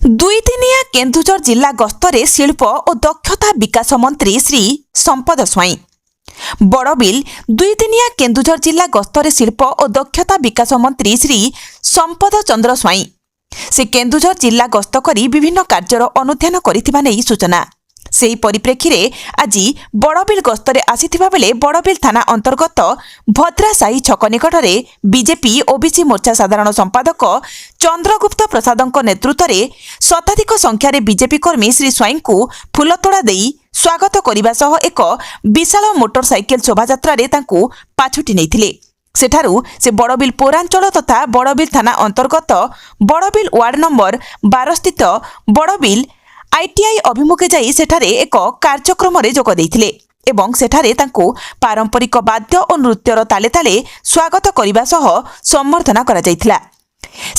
ଦୁଇଦିନିଆ କେନ୍ଦୁଝର ଜିଲ୍ଲା ଗସ୍ତରେ ଶିଳ୍ପ ଓ ଦକ୍ଷତା ବିକାଶ ମନ୍ତ୍ରୀ ଶ୍ରୀ ସମ୍ପଦ ସ୍ୱାଇଁ। ବଡ଼ବିଲ ଦୁଇଦିନିଆ କେନ୍ଦୁଝର ଜିଲ୍ଲା ଗସ୍ତରେ ଶିଳ୍ପ ଓ ଦକ୍ଷତା ବିକାଶ ମନ୍ତ୍ରୀ ଶ୍ରୀ ସମ୍ପଦ ଚନ୍ଦ୍ର ସ୍ୱାଇଁ ସେ କେନ୍ଦୁଝର ଜିଲ୍ଲା ଗସ୍ତ କରି ବିଭିନ୍ନ କାର୍ଯ୍ୟର ଅନୁଧ୍ୟାନ କରିଥିବା ନେଇ ସୂଚନା। ସେହି ପରିପ୍ରେକ୍ଷୀରେ ଆଜି ବଡ଼ବିଲ ଗସ୍ତରେ ଆସିଥିବା ବେଳେ ବଡ଼ବିଲ ଥାନା ଅନ୍ତର୍ଗତ ଭଦ୍ରାସାହି ଛକ ନିକଟରେ ବିଜେପି ଓବିସି ମୋର୍ଚ୍ଚା ସାଧାରଣ ସମ୍ପାଦକ ଚନ୍ଦ୍ରଗୁପ୍ତ ପ୍ରସାଦଙ୍କ ନେତୃତ୍ୱରେ ଶତାଧିକ ସଂଖ୍ୟାରେ ବିଜେପି କର୍ମୀ ଶ୍ରୀ ସ୍ୱାଇଁଙ୍କୁ ଫୁଲତୋଡ଼ା ଦେଇ ସ୍ୱାଗତ କରିବା ସହ ଏକ ବିଶାଳ ମୋଟର ସାଇକେଲ ଶୋଭାଯାତ୍ରାରେ ତାଙ୍କୁ ପାଛୋଟି ନେଇଥିଲେ। ସେଠାରୁ ସେ ବଡ଼ବିଲ ପୌରାଞ୍ଚଳ ତଥା ବଡ଼ବିଲ ଥାନା ଅନ୍ତର୍ଗତ ବଡ଼ବିଲ ୱାର୍ଡ ନମ୍ବର 12 ସ୍ଥିତ ବଡ଼ବିଲ आईटीआई अभिमुखे जाई सेठारे एक कार्यक्रम जोग देइथिले एवं सेठारे तांको पारंपरिक वाद्य और नृत्यर ताले ताले स्वागत करने सह सम्बर्धना करा जाइथिला।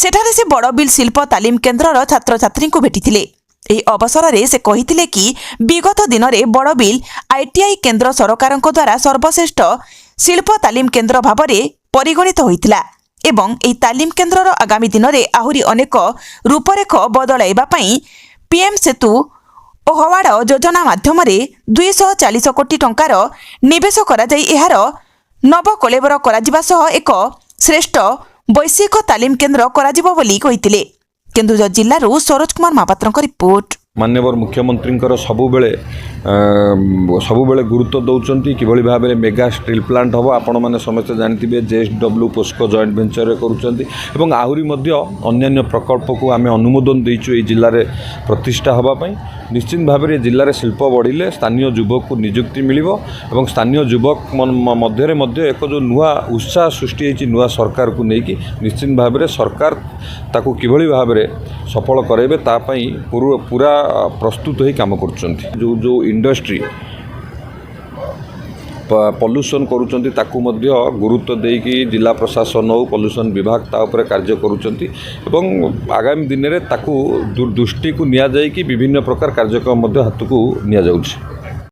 सेठारे से बड़बिल शिल्प तालीम केन्द्रर छात्र छात्री को भेटिथिले। एही अवसर में से कहिथिले कि विगत दिन में बड़बिल आईटीआई केन्द्र सरकारक द्वारा सर्वश्रेष्ठ शिल्प तालीम केन्द्र भाव में परिगणित होइथिला एवं एही तालीम केन्द्रर आगामी दिन में आहुरी अनेक रूपरेख बदलाइबा पई पीएम सेतु और हवाड़ योजना माध्यम 240 कोटी टंकार निवेश करार नवकलेबर कर एक श्रेष्ठ वैश्विक तालीम केन्द्र कर केन्दुझर जिल्लारू सरोज कुमार महापात्र रिपोर्ट। माननीय मुख्यमंत्री सबुबले गुरुत्व दौरान किभली भाव में मेगा स्टील प्लांट हम आपण मैंने समस्त जानते जेएसडब्ल्यू पोस्को जॉइंट वेंचर करुँच आहरी अन्य प्रकल्प को आम अनुमोदन देचु जिले में प्रतिष्ठा हाँपाई। निश्चित भाव में जिले में शिल्प बढ़िले स्थानीय युवक को निजुक्ति मिल और स्थानीय युवक मध्य एक जो नुआ उत्साह सृष्टि होती नुआ सरकार को लेकिन निश्चित भाव में सरकार ताकू किभली भाव में सफल कराइबे तापाई पूरा प्रस्तुत हो काम कर जो इंडस्ट्री पॉल्यूशन करुँच ताकू मध्य गुरुत्व देकी जिला प्रशासन हो पॉल्यूशन विभाग ता उपरे कार्य करुँच एवं आगामी दिन में ताकू दृष्टि को निया जायकि विभिन्न प्रकार कार्यक्रम हाथ को निया जाउछि।